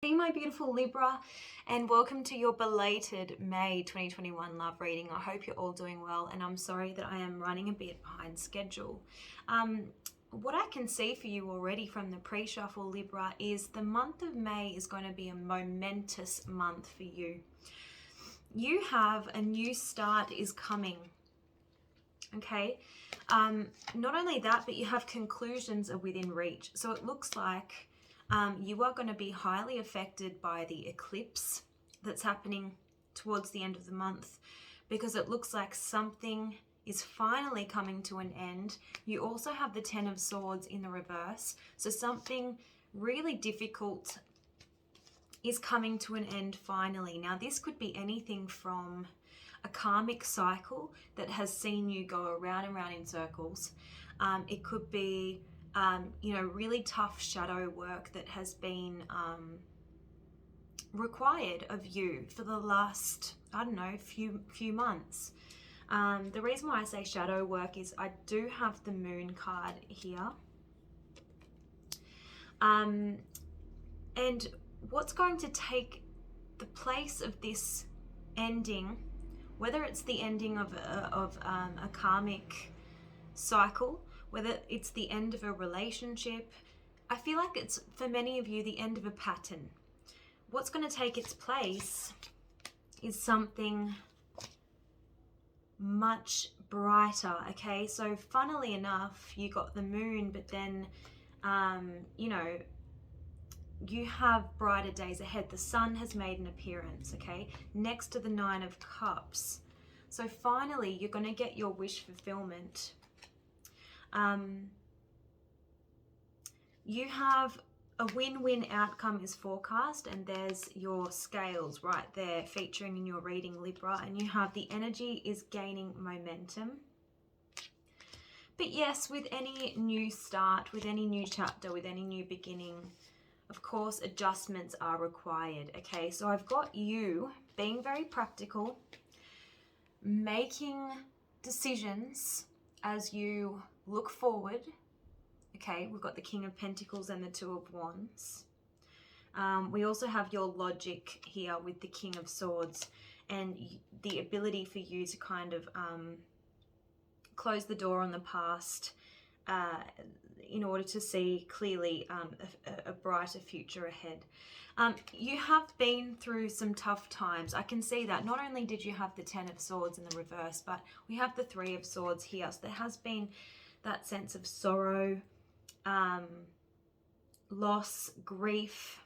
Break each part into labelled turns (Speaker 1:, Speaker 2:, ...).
Speaker 1: Hey my beautiful Libra, and welcome to your belated May 2021 love reading. I hope you're all doing well, and I'm sorry that I am running a bit behind schedule. What I can see for you already from the pre-shuffle, Libra, is the month of May is going to be a momentous month for you. You have a new start is coming. Okay, not only that, but you have conclusions are within reach. So it looks like you are going to be highly affected by the eclipse that's happening towards the end of the month, because it looks like something is finally coming to an end. You also have the Ten of Swords in the reverse, so something really difficult is coming to an end finally. Now this could be anything from a karmic cycle that has seen you go around and around in circles. It could be really tough shadow work that has been required of you for the last, few months. The reason why I say shadow work is I do have the Moon card here. And what's going to take the place of this ending, whether it's the ending of a karmic cycle, whether it's the end of a relationship, I feel like it's, for many of you, the end of a pattern. What's going to take its place is something much brighter, okay? So funnily enough, you got the Moon, but then, you have brighter days ahead. The Sun has made an appearance, okay, next to the Nine of Cups. So finally, you're going to get your wish fulfillment. You have a win-win outcome is forecast, and there's your scales right there featuring in your reading, Libra, and you have the energy is gaining momentum. But yes, with any new start, with any new chapter, with any new beginning, of course, adjustments are required, okay? So I've got you being very practical, making decisions as you look forward. Okay, we've got the King of Pentacles and the Two of Wands. We also have your logic here with the King of Swords, and the ability for you to kind of close the door on the past in order to see clearly a brighter future ahead. You have been through some tough times. I can see that. Not only did you have the Ten of Swords in the reverse, but we have the Three of Swords here. So there has been that sense of sorrow, loss, grief.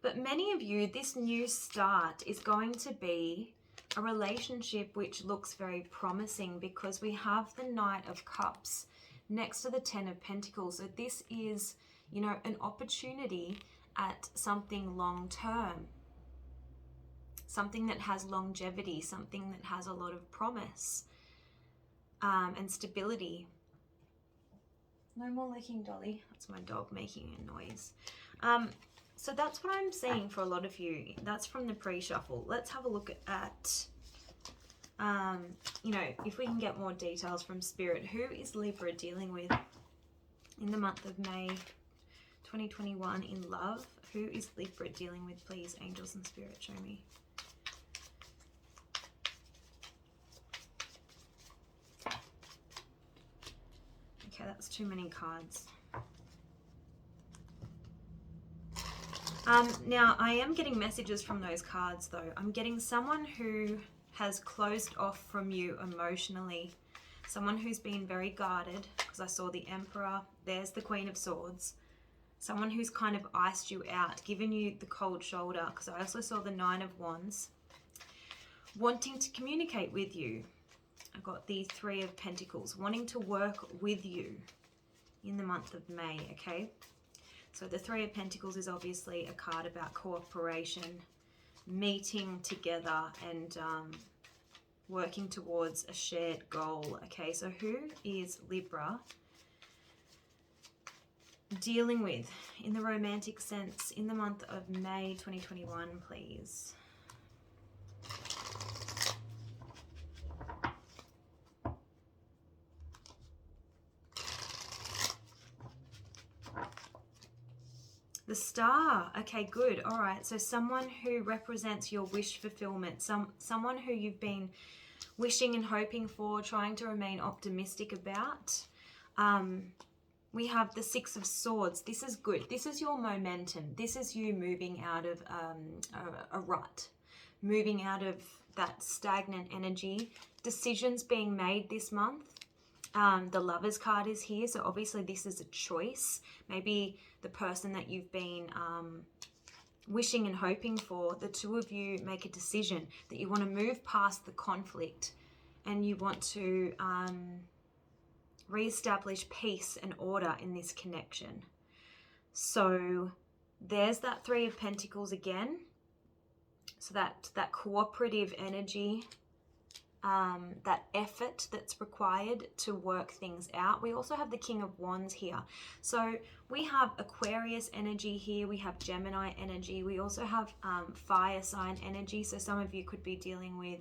Speaker 1: But many of you, this new start is going to be a relationship which looks very promising, because we have the Knight of Cups next to the Ten of Pentacles. So this is, an opportunity at something long term, something that has longevity, something that has a lot of promise and stability. No more licking, Dolly. That's my dog making a noise. So that's what I'm seeing for a lot of you. That's from the pre-shuffle. Let's have a look at, if we can get more details from Spirit. Who is Libra dealing with in the month of May 2021 in love? Who is Libra dealing with, please? Angels and Spirit, show me. Okay, that's too many cards. Now, I am getting messages from those cards, though. I'm getting someone who has closed off from you emotionally. Someone who's been very guarded, because I saw the Emperor. There's the Queen of Swords. Someone who's kind of iced you out, given you the cold shoulder, because I also saw the Nine of Wands. Wanting to communicate with you. I've got the Three of Pentacles. Wanting to work with you in the month of May, okay? So the Three of Pentacles is obviously a card about cooperation, meeting together and working towards a shared goal. Okay, so who is Libra dealing with in the romantic sense in the month of May 2021, please? The Star. Okay, good. All right. So someone who represents your wish fulfillment, someone who you've been wishing and hoping for, trying to remain optimistic about. We have the Six of Swords. This is good. This is your momentum. This is you moving out of a rut, moving out of that stagnant energy. Decisions being made this month. The Lovers card is here, so obviously this is a choice. Maybe the person that you've been wishing and hoping for, the two of you make a decision that you want to move past the conflict and you want to reestablish peace and order in this connection. So there's that Three of Pentacles again. So that cooperative energy, that effort that's required to work things out. We also have the King of Wands here. So we have Aquarius energy here. We have Gemini energy. We also have fire sign energy. So some of you could be dealing with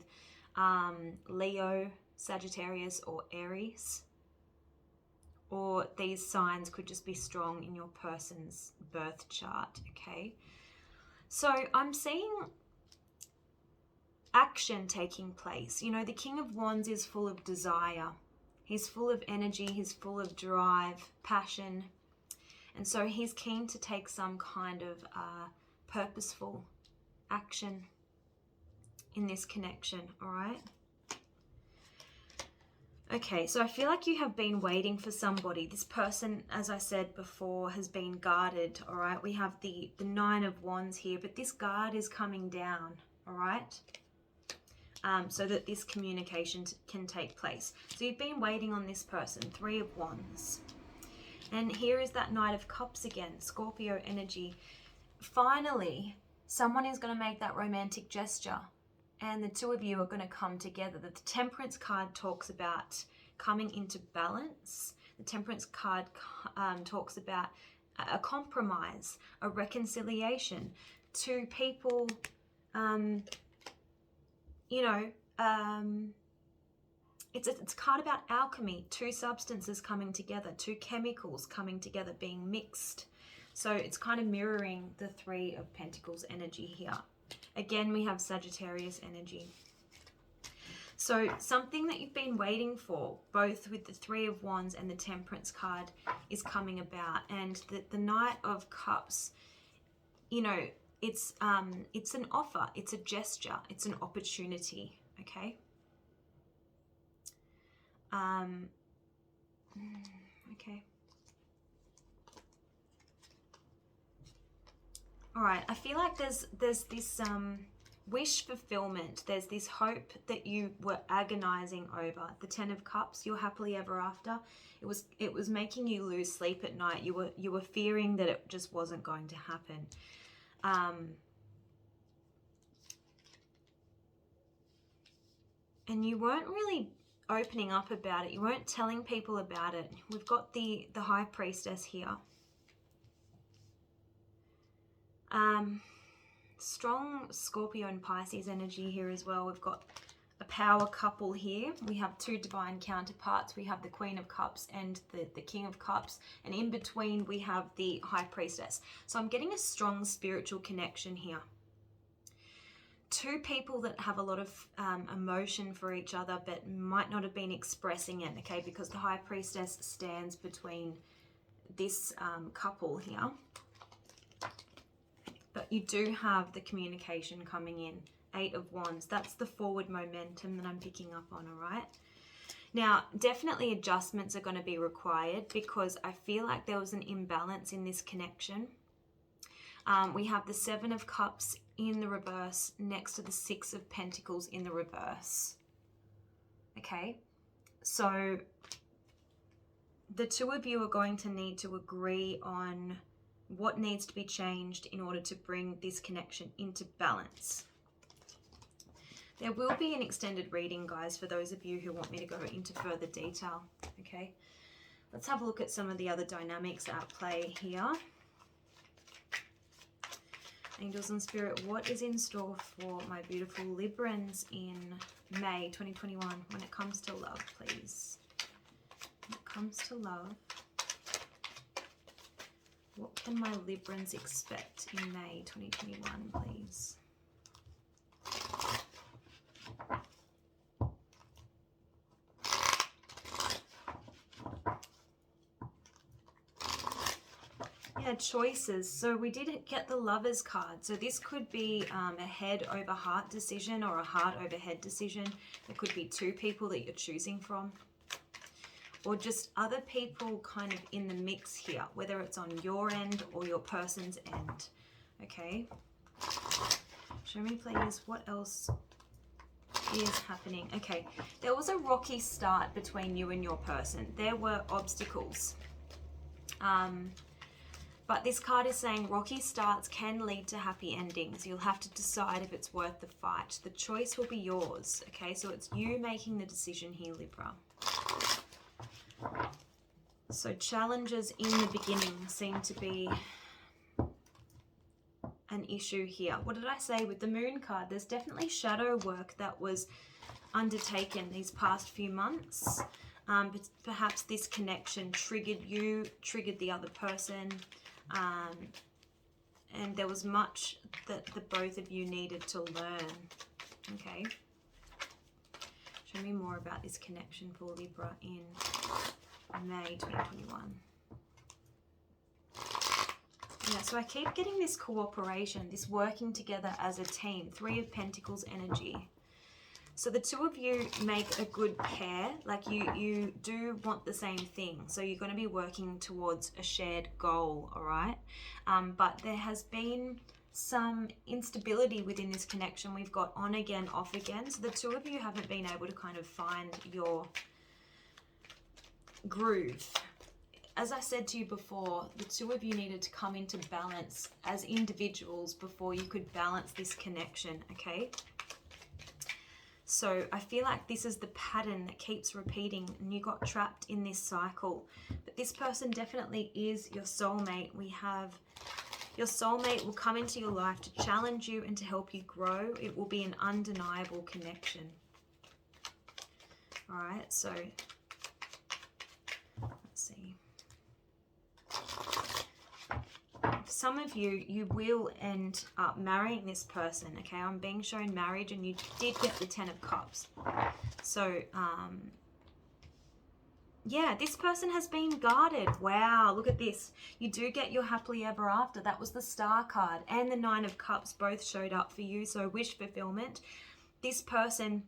Speaker 1: Leo, Sagittarius, or Aries. Or these signs could just be strong in your person's birth chart, okay? So I'm seeing action taking place. You know, the King of Wands is full of desire. He's full of energy. He's full of drive, passion. And so he's keen to take some kind of purposeful action in this connection, all right? Okay, so I feel like you have been waiting for somebody. This person, as I said before, has been guarded, all right? We have the Nine of Wands here, but this guard is coming down, all right? So that this communication can take place. So you've been waiting on this person, Three of Wands. And here is that Knight of Cups again, Scorpio energy. Finally, someone is going to make that romantic gesture. And the two of you are going to come together. The Temperance card talks about coming into balance. The Temperance card talks about a compromise, a reconciliation. Two people, it's a card about alchemy. Two substances coming together, two chemicals coming together, being mixed. So it's kind of mirroring the Three of Pentacles energy here. Again, we have Sagittarius energy. So something that you've been waiting for, both with the Three of Wands and the Temperance card, is coming about. And the Knight of Cups, you know, it's an offer, it's a gesture, it's an opportunity, okay? Okay. All right, I feel like there's this wish fulfillment. There's this hope that you were agonizing over. The Ten of Cups, you're happily ever after. It was making you lose sleep at night. You were fearing that it just wasn't going to happen. And you weren't really opening up about it. You weren't telling people about it. We've got the High Priestess here. Strong Scorpio and Pisces energy here as well. We've got a power couple here. We have two divine counterparts. We have the Queen of Cups and the King of Cups. And in between, we have the High Priestess. So I'm getting a strong spiritual connection here. Two people that have a lot of emotion for each other, but might not have been expressing it, okay? Because the High Priestess stands between this couple here. But you do have the communication coming in. Eight of Wands. That's the forward momentum that I'm picking up on, all right? Now, definitely adjustments are going to be required because I feel like there was an imbalance in this connection. We have the Seven of Cups in the reverse next to the Six of Pentacles in the reverse. Okay? So the two of you are going to need to agree on what needs to be changed in order to bring this connection into balance. There will be an extended reading, guys, for those of you who want me to go into further detail, okay? Let's have a look at some of the other dynamics at play here. Angels and Spirit, what is in store for my beautiful Librans in May 2021 when it comes to love, please? When it comes to love, What can my Librans expect in May 2021, please? Yeah, choices. So we did get the Lovers card. So this could be a head over heart decision or a heart over head decision. There could be two people that you're choosing from, or just other people kind of in the mix here, whether it's on your end or your person's end. Okay. Show me, please, what else is happening. Okay, there was a rocky start between you and your person. There were obstacles. But this card is saying rocky starts can lead to happy endings. You'll have to decide if it's worth the fight. The choice will be yours. Okay, so it's you making the decision here, Libra. So challenges in the beginning seem to be an issue here. What did I say with the Moon card? There's definitely shadow work that was undertaken these past few months. But perhaps this connection triggered you, triggered the other person. And there was much that the both of you needed to learn. Okay. Show me more about this connection for Libra in May 2021. Yeah, so I keep getting this cooperation, this working together as a team. 3 of Pentacles energy. So the two of you make a good pair, like you do want the same thing. So you're going to be working towards a shared goal, all right? But there has been some instability within this connection. We've got on again, off again. So the two of you haven't been able to kind of find your groove. As I said to you before, the two of you needed to come into balance as individuals before you could balance this connection, okay? So I feel like this is the pattern that keeps repeating and you got trapped in this cycle. But this person definitely is your soulmate. We have your soulmate will come into your life to challenge you and to help you grow. It will be an undeniable connection. All right, so let's see. Some of you, you will end up marrying this person, okay? I'm being shown marriage and you did get the 10 of Cups. So, yeah, this person has been guarded. Wow, look at this. You do get your happily ever after. That was the Star card and the 9 of Cups both showed up for you. So wish fulfillment. This person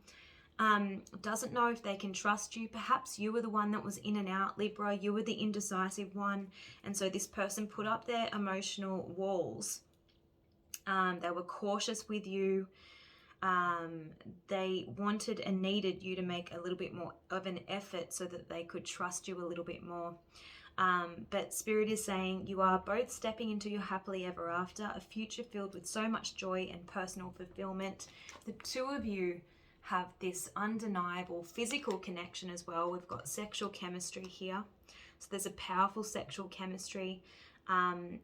Speaker 1: doesn't know if they can trust you. Perhaps you were the one that was in and out, Libra. You were the indecisive one. And so this person put up their emotional walls. They were cautious with you. They wanted and needed you to make a little bit more of an effort so that they could trust you a little bit more. But Spirit is saying you are both stepping into your happily ever after, a future filled with so much joy and personal fulfillment. The two of you have this undeniable physical connection as well. We've got sexual chemistry here. So there's a powerful sexual chemistry. And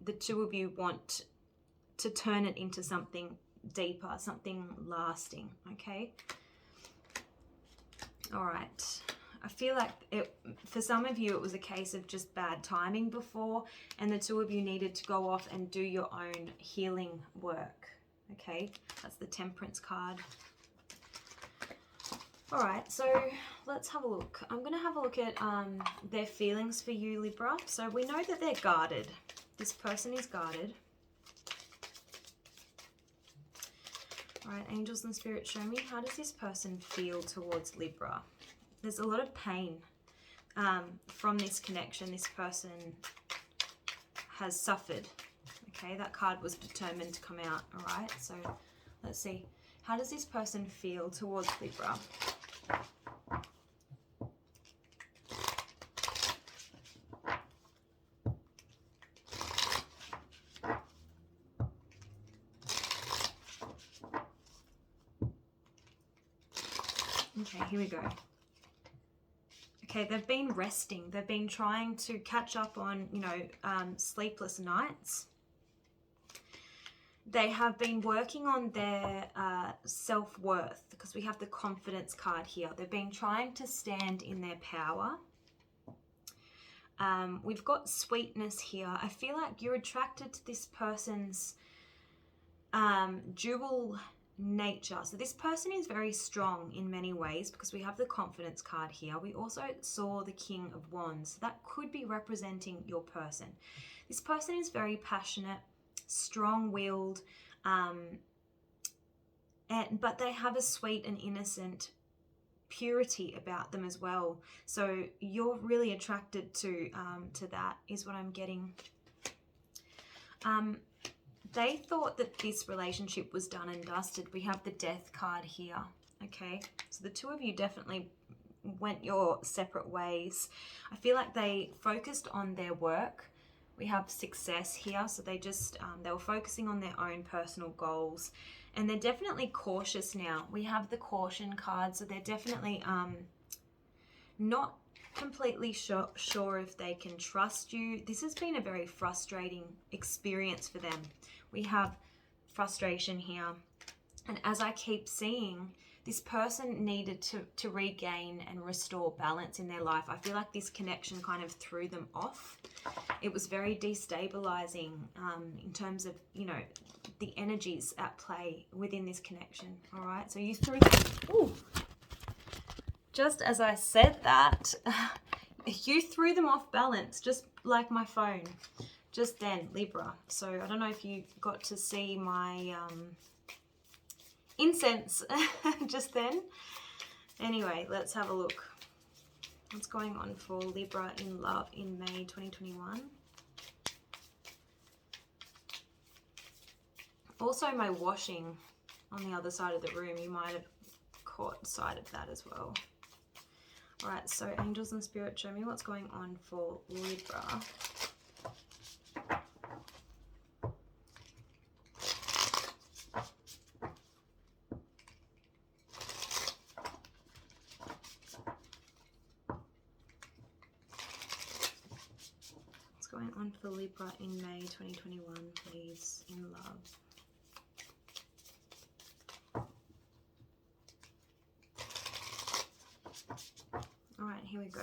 Speaker 1: the two of you want to turn it into something deeper, something lasting, okay? All right. I feel like for some of you, it was a case of just bad timing before, and the two of you needed to go off and do your own healing work. Okay, that's the Temperance card. All right, so let's have a look. I'm going to have a look at their feelings for you, Libra. So we know that they're guarded. This person is guarded. All right, angels and spirit, show me, how does this person feel towards Libra? There's a lot of pain from this connection. This person has suffered. Okay, that card was determined to come out. All right, so let's see. How does this person feel towards Libra? Okay, here we go. Okay, they've been resting. They've been trying to catch up on, sleepless nights. They have been working on their self-worth, because we have the confidence card here. They've been trying to stand in their power. We've got sweetness here. I feel like you're attracted to this person's dual nature. So this person is very strong in many ways because we have the confidence card here. We also saw the King of Wands. So that could be representing your person. This person is very passionate, strong-willed, but they have a sweet and innocent purity about them as well. So you're really attracted to that, is what I'm getting. They thought that this relationship was done and dusted. We have the Death card here, okay? So the two of you definitely went your separate ways. I feel like they focused on their work. We have success here, so they just, they were focusing on their own personal goals. And they're definitely cautious now. We have the Caution card, so they're definitely not completely sure if they can trust you. This has been a very frustrating experience for them. We have frustration here. And as I keep seeing, this person needed to regain and restore balance in their life. I feel like this connection kind of threw them off. It was very destabilizing in terms of, you know, the energies at play within this connection. All right, so you threw them. Ooh. Just as I said that, you threw them off balance, just like my phone, just then, Libra. So I don't know if you got to see my incense just then. Anyway, let's have a look. What's going on for Libra in love in May 2021? Also, my washing on the other side of the room, you might have caught sight of that as well. All right, so angels and spirit, show me what's going on for Libra. What's going on for Libra in May 2021, please, in love? All right, here we go.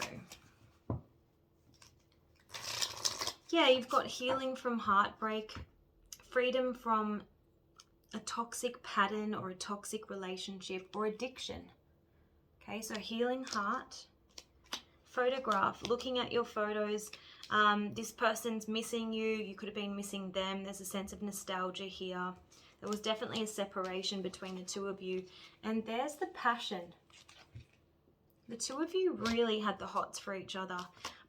Speaker 1: Yeah, you've got healing from heartbreak, freedom from a toxic pattern or a toxic relationship or addiction. Okay, so healing heart, photograph, looking at your photos. This person's missing you. You could have been missing them. There's a sense of nostalgia here. There was definitely a separation between the two of you. And there's the passion. The two of you really had the hots for each other,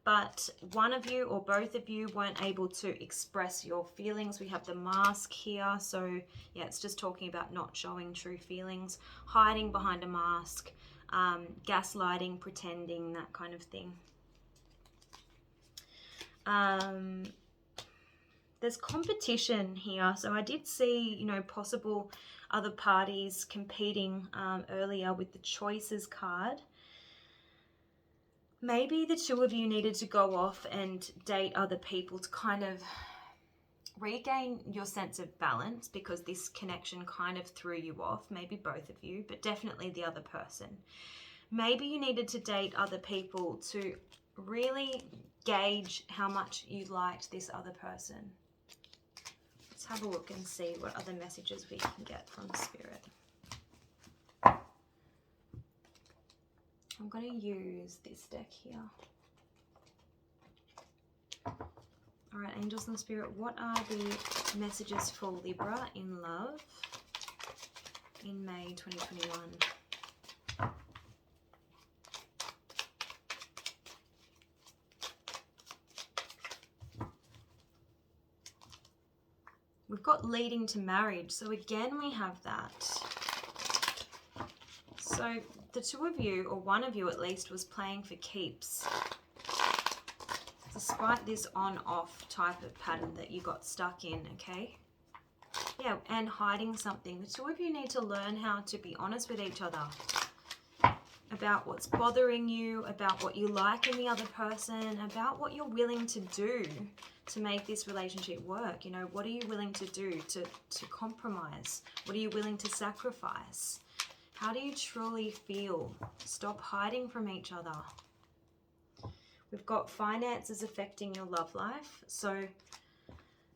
Speaker 1: but one of you or both of you weren't able to express your feelings. We have the mask here, so yeah, it's just talking about not showing true feelings, hiding behind a mask, gaslighting, pretending, that kind of thing. There's competition here, so I did see, you know, possible other parties competing earlier with the choices card. Maybe the two of you needed to go off and date other people to kind of regain your sense of balance, because this connection kind of threw you off. Maybe both of you, but definitely the other person. Maybe you needed to date other people to really gauge how much you liked this other person. Let's have a look and see what other messages we can get from Spirit. I'm going to use this deck here. All right, angels and spirit, what are the messages for Libra in love in May 2021? We've got leading to marriage. So again, we have that. So the two of you, or one of you at least, was playing for keeps. Despite this on-off type of pattern that you got stuck in, okay? Yeah, and hiding something. The two of you need to learn how to be honest with each other about what's bothering you, about what you like in the other person, about what you're willing to do to make this relationship work. You know, what are you willing to do to compromise? What are you willing to sacrifice? How do you truly feel? Stop hiding from each other. We've got finances affecting your love life. So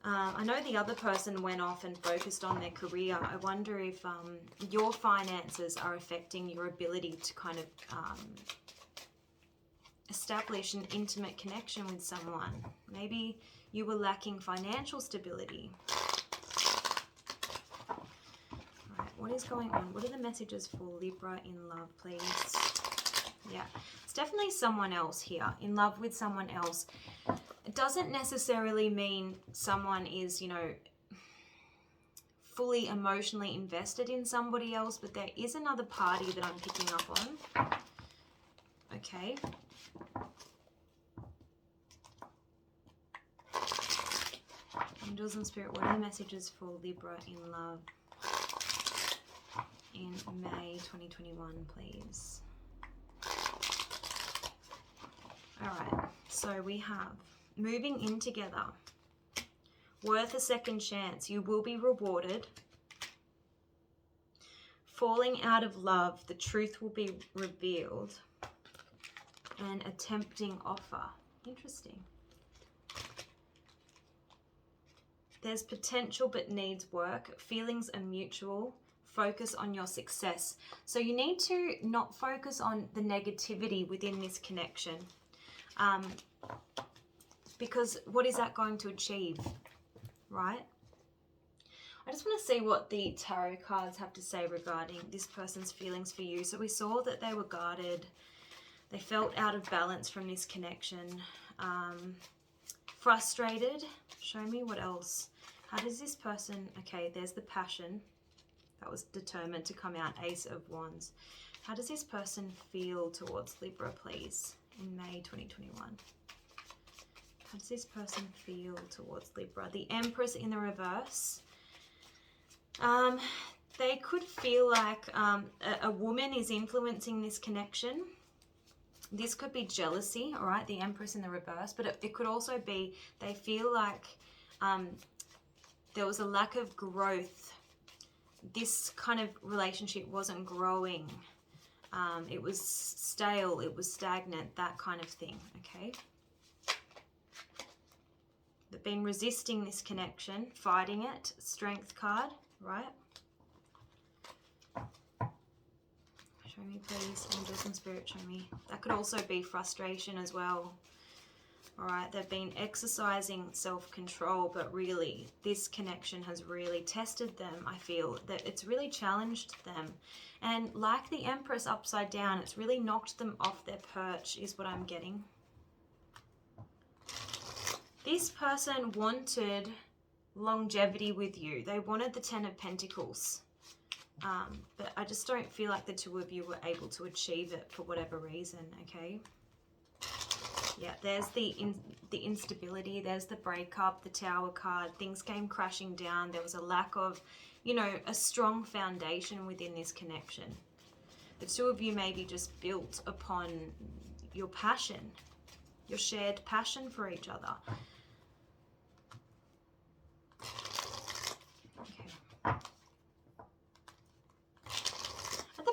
Speaker 1: I know the other person went off and focused on their career. I wonder if your finances are affecting your ability to kind of establish an intimate connection with someone. Maybe you were lacking financial stability. Right, what is going on? What are the messages for Libra in love, please? Yeah, it's definitely someone else here, in love with someone else. It doesn't necessarily mean someone is, you know, fully emotionally invested in somebody else, but there is another party that I'm picking up on. Okay. Angels and Spirit, what are the messages for Libra in love in May 2021, please? All right, so we have moving in together, worth a second chance, you will be rewarded. Falling out of love, the truth will be revealed. And a tempting offer. Interesting. There's potential but needs work. Feelings are mutual. Focus on your success. So you need to not focus on the negativity within this connection. Because what is that going to achieve, right? I just want to see what the tarot cards have to say regarding this person's feelings for you. So we saw that they were guarded. They felt out of balance from this connection. Frustrated. Show me what else. How does this person... Okay, there's the passion. That was determined to come out. Ace of Wands. How does this person feel towards Libra, please, in May 2021? How does this person feel towards Libra? The Empress in the reverse. They could feel like a woman is influencing this connection. This could be jealousy, all right, the Empress in the reverse, but it could also be they feel like there was a lack of growth. This kind of relationship wasn't growing. It was stale, it was stagnant, that kind of thing, okay? They've been resisting this connection, fighting it. Strength card, right? Show me, please. Angels and Spirit, show me. That could also be frustration as well. All right, they've been exercising self-control, but really, this connection has really tested them, I feel. That it's really challenged them. And like the Empress upside down, it's really knocked them off their perch, is what I'm getting. This person wanted longevity with you. They wanted the Ten of Pentacles. But I just don't feel like the two of you were able to achieve it for whatever reason, okay? Yeah, there's the instability, there's the breakup, the Tower card. Things came crashing down. There was a lack of, you know, a strong foundation within this connection. The two of you maybe just built upon your passion, your shared passion for each other.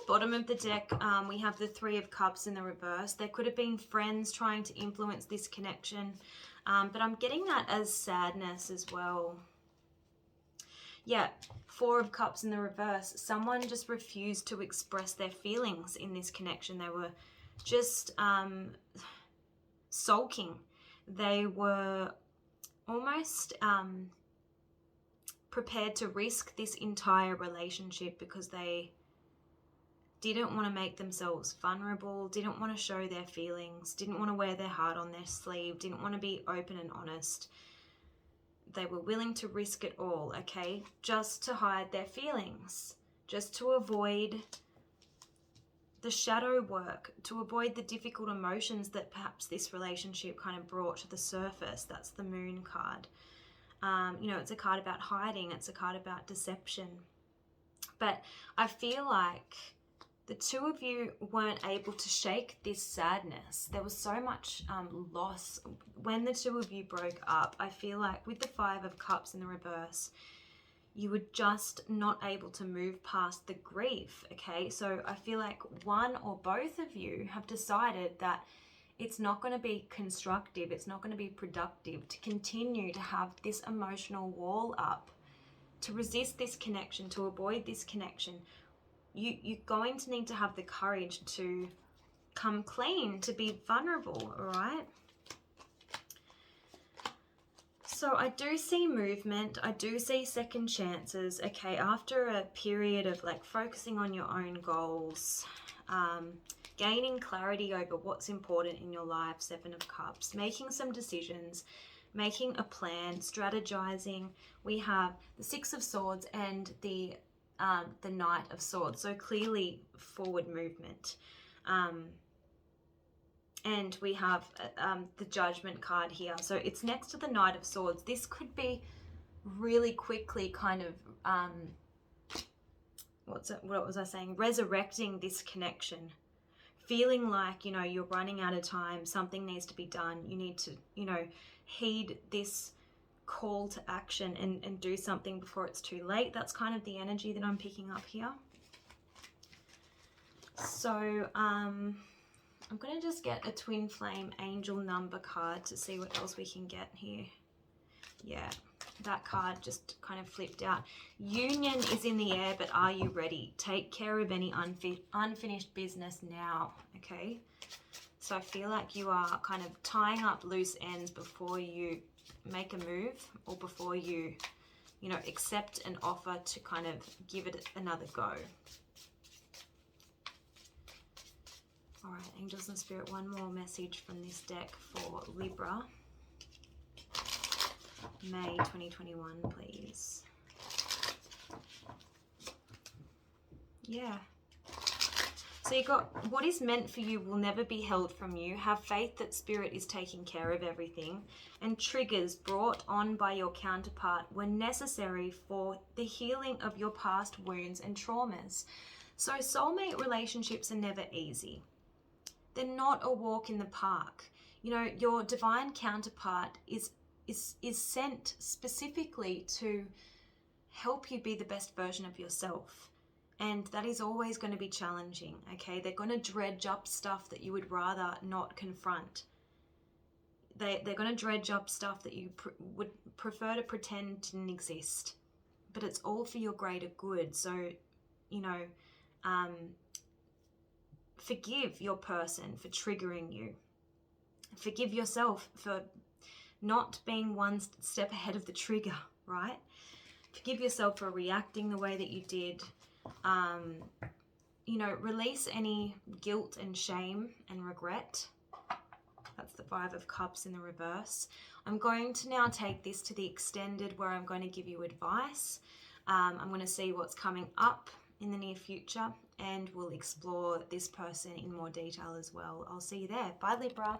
Speaker 1: Bottom of the deck, we have the Three of Cups in the reverse. There could have been friends trying to influence this connection, but I'm getting that as sadness as well. Yeah, Four of Cups in the reverse. Someone just refused to express their feelings in this connection. They were just sulking. They were almost prepared to risk this entire relationship because they didn't want to make themselves vulnerable, didn't want to show their feelings, didn't want to wear their heart on their sleeve, didn't want to be open and honest. They were willing to risk it all, okay, just to hide their feelings, just to avoid the shadow work, to avoid the difficult emotions that perhaps this relationship kind of brought to the surface. That's the Moon card. You know, it's a card about hiding, it's a card about deception. But I feel like the two of you weren't able to shake this sadness. There was so much loss. When the two of you broke up, I feel like with the Five of Cups in the reverse, you were just not able to move past the grief, okay? So I feel like one or both of you have decided that it's not going to be constructive, it's not going to be productive to continue to have this emotional wall up, to resist this connection, to avoid this connection. You're going to need to have the courage to come clean, to be vulnerable, all right? So I do see movement, I do see second chances, okay, after a period of like focusing on your own goals, gaining clarity over what's important in your life, Seven of Cups, making some decisions, making a plan, strategizing. We have the Six of Swords and the Knight of Swords, so clearly forward movement. And we have the Judgment card here. So it's next to the Knight of Swords. This could be really quickly kind of, what was I saying? Resurrecting this connection. Feeling like, you know, you're running out of time. Something needs to be done. You need to, you know, heed this call to action and do something before it's too late. That's kind of the energy that I'm picking up here. So, I'm going to just get a twin flame angel number card to see what else we can get here. Yeah, that card just kind of flipped out. Union is in the air, but are you ready? Take care of any unfinished business now, okay? So I feel like you are kind of tying up loose ends before you make a move, or before you know, accept an offer to kind of give it another go. All right, Angels and Spirit, one more message from this deck for Libra. May 2021, please. Yeah. So you got, what is meant for you will never be held from you. Have faith that Spirit is taking care of everything. And triggers brought on by your counterpart were necessary for the healing of your past wounds and traumas. So soulmate relationships are never easy. They're not a walk in the park. You know, your divine counterpart is sent specifically to help you be the best version of yourself. And that is always going to be challenging, okay? They're going to dredge up stuff that you would rather not confront. They're going to dredge up stuff that you would prefer to pretend didn't exist. But it's all for your greater good. So, you know, forgive your person for triggering you. Forgive yourself for not being one step ahead of the trigger, right? Forgive yourself for reacting the way that you did. You know, release any guilt and shame and regret. That's the Five of Cups in the reverse. I'm going to now take this to the extended, where I'm going to give you advice. I'm going to see what's coming up in the near future, and we'll explore this person in more detail as well. I'll see you there. Bye, Libra.